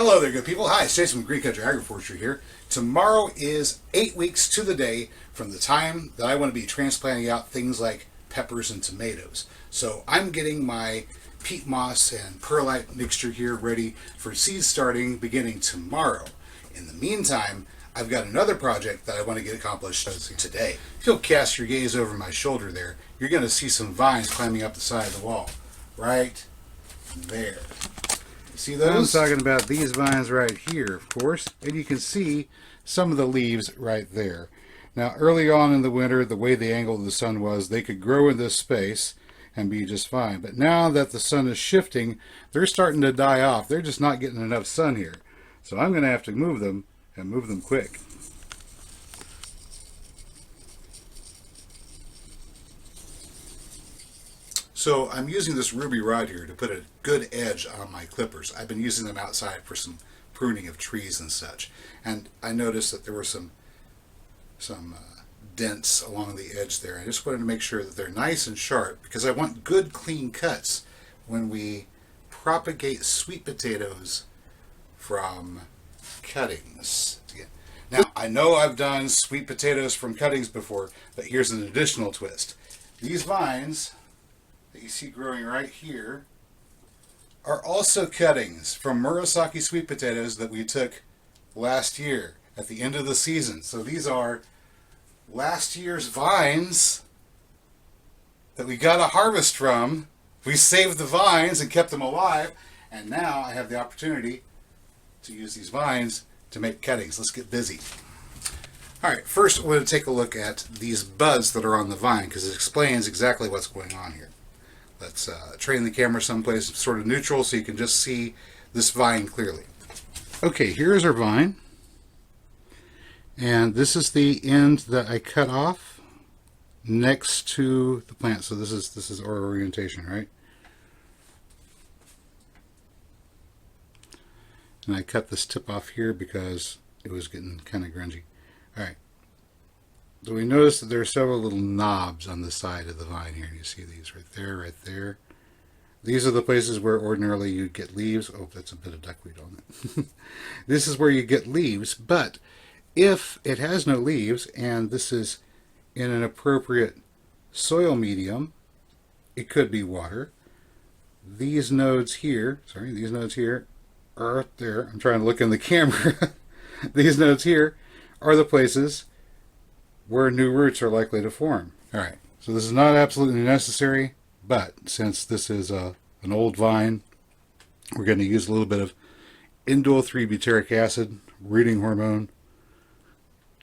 Hello there, good people. Hi, it's Jason from Green Country Agroforestry here. Tomorrow is 8 weeks to the day from the time that I want to be transplanting out things like peppers and tomatoes. So I'm getting my peat moss and perlite mixture here ready for seed starting beginning tomorrow. In the meantime, I've got another project that I want to get accomplished today. If you'll cast your gaze over my shoulder there, you're going to see some vines climbing up the side of the wall. Right there. See those? I'm talking about these vines right here, of course, and you can see some of the leaves right there. Now, early on in the winter, the way the angle of the sun was, they could grow in this space and be just fine. But now that the sun is shifting, they're starting to die off. They're just not getting enough sun here. So I'm going to have to move them, and move them quick. So I'm using this ruby rod here to put a good edge on my clippers. I've been using them outside for some pruning of trees and such. And I noticed that there were some dents along the edge there. I just wanted to make sure that they're nice and sharp because I want good clean cuts when we propagate sweet potatoes from cuttings. Now, I know I've done sweet potatoes from cuttings before, but here's an additional twist. These vines that you see growing right here are also cuttings from Murasaki sweet potatoes that we took last year at the end of the season. So these are last year's vines that we got a harvest from. We saved the vines and kept them alive, and now I have the opportunity to use these vines to make cuttings. Let's get busy. Alright, first we're going to take a look at these buds that are on the vine because it explains exactly what's going on here. Let's train the camera someplace sort of neutral so you can just see this vine clearly. Okay, here's our vine. And this is the end that I cut off next to the plant. So this is our orientation, right? And I cut this tip off here because it was getting kind of grungy. Alright. So we notice that there are several little knobs on the side of the vine here. You see these right there, right there. These are the places where ordinarily you'd get leaves. Oh, that's a bit of duckweed on it. This is where you get leaves, but if it has no leaves and this is in an appropriate soil medium, it could be water. These nodes here are up there. I'm trying to look in the camera. These nodes here are the places where new roots are likely to form. Alright, so this is not absolutely necessary, but since this is an old vine, we're going to use a little bit of indole 3-butyric acid, rooting hormone,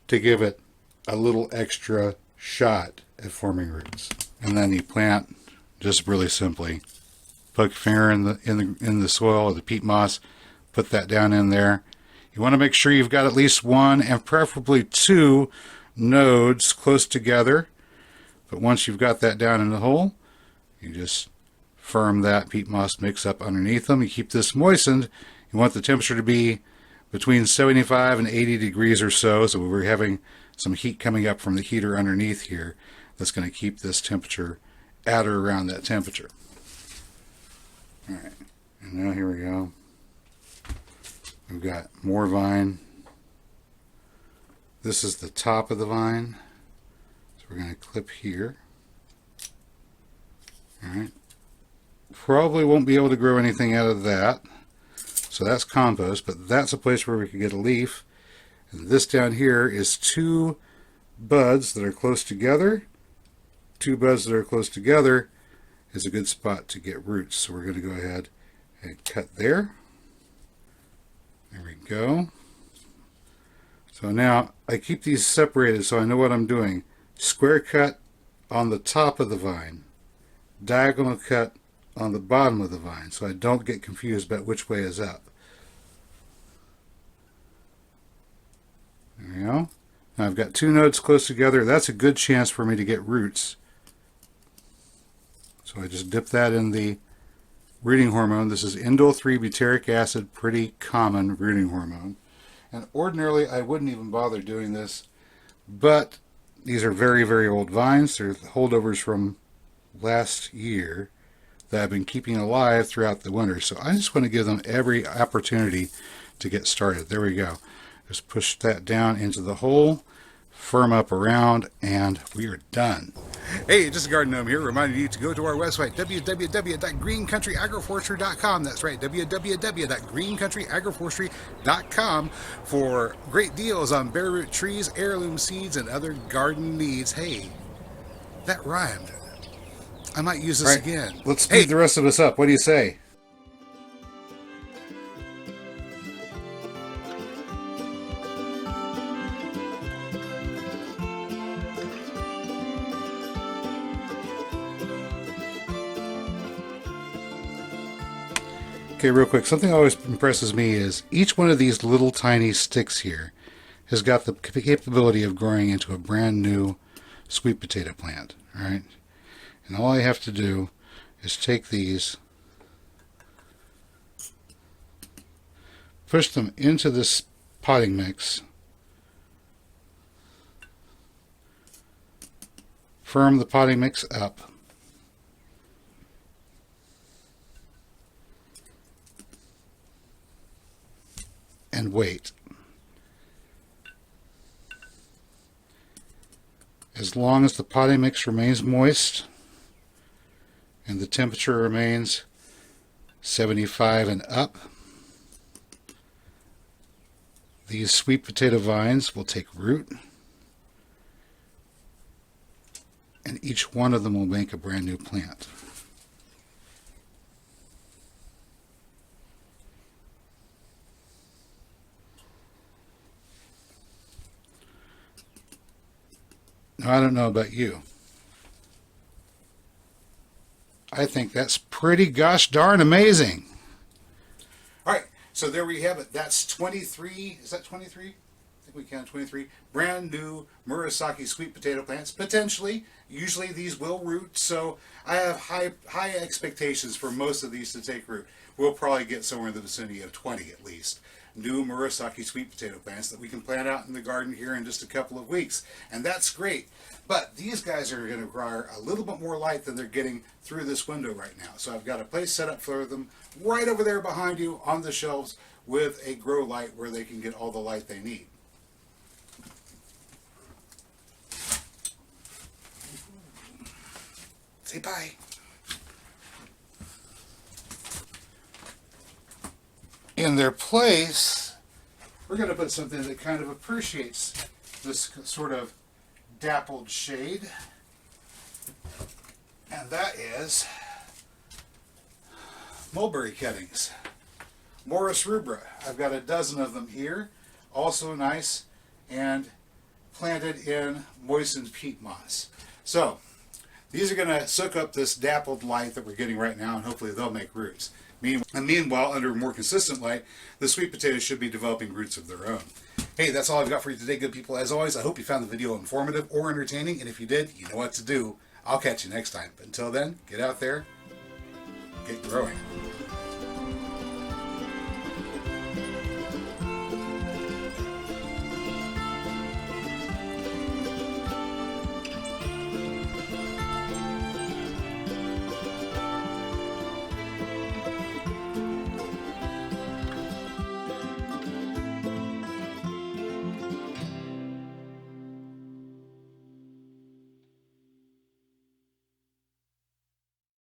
to give it a little extra shot at forming roots. And then you plant just really simply. Poke your finger in the soil or the peat moss, put that down in there. You want to make sure you've got at least one and preferably two nodes close together. But once you've got that down in the hole, you just firm that peat moss mix up underneath them. You keep this moistened. You want the temperature to be between 75 and 80 degrees or so. So we're having some heat coming up from the heater underneath here. That's going to keep this temperature at or around that temperature. Alright, and now here we go. We've got more vine. This is the top of the vine. So we're going to clip here. Alright. Probably won't be able to grow anything out of that. So that's compost, but that's a place where we could get a leaf. And this down here is two buds that are close together. Two buds that are close together is a good spot to get roots. So we're going to go ahead and cut there. There we go. So now I keep these separated so I know what I'm doing. Square cut on the top of the vine. Diagonal cut on the bottom of the vine so I don't get confused about which way is up. There we go. Now I've got two nodes close together. That's a good chance for me to get roots. So I just dip that in the rooting hormone. This is indole 3-butyric acid, pretty common rooting hormone. And ordinarily I wouldn't even bother doing this, but these are very, very old vines. They're holdovers from last year that I've been keeping alive throughout the winter. So I just want to give them every opportunity to get started. There we go. Just push that down into the hole, firm up around, and we are done. Hey, just a garden gnome here, reminding you to go to our website, www.greencountryagroforestry.com. That's right, www.greencountryagroforestry.com, for great deals on bare root trees, heirloom seeds, and other garden needs. Hey, that rhymed. I might use this again. Let's speed the rest of us up. What do you say? Okay, real quick, something that always impresses me is each one of these little tiny sticks here has got the capability of growing into a brand new sweet potato plant. All right, and all I have to do is take these, push them into this potting mix, firm the potting mix up, and wait. As long as the potting mix remains moist and the temperature remains 75 and up, these sweet potato vines will take root, and each one of them will make a brand new plant. Now, I don't know about you. I think that's pretty gosh darn amazing. All right, so there we have it. That's 23. Is that 23? I think we count 23 brand new Murasaki sweet potato plants. Potentially, usually these will root, so I have high expectations for most of these to take root. We'll probably get somewhere in the vicinity of 20 at least. New Murasaki sweet potato plants that we can plant out in the garden here in just a couple of weeks, and that's great. But these guys are going to require a little bit more light than they're getting through this window right now. So I've got a place set up for them right over there behind you on the shelves with a grow light where they can get all the light they need. Say bye. In their place, we're going to put something that kind of appreciates this sort of dappled shade, and that is mulberry cuttings, Morus rubra. I've got a dozen of them here, also nice and planted in moistened peat moss. So these are going to soak up this dappled light that we're getting right now, and hopefully they'll make roots. Meanwhile, under more consistent light, the sweet potatoes should be developing roots of their own. Hey, that's all I've got for you today, good people. As always, I hope you found the video informative or entertaining, and if you did, you know what to do. I'll catch you next time. But until then, get out there, get growing.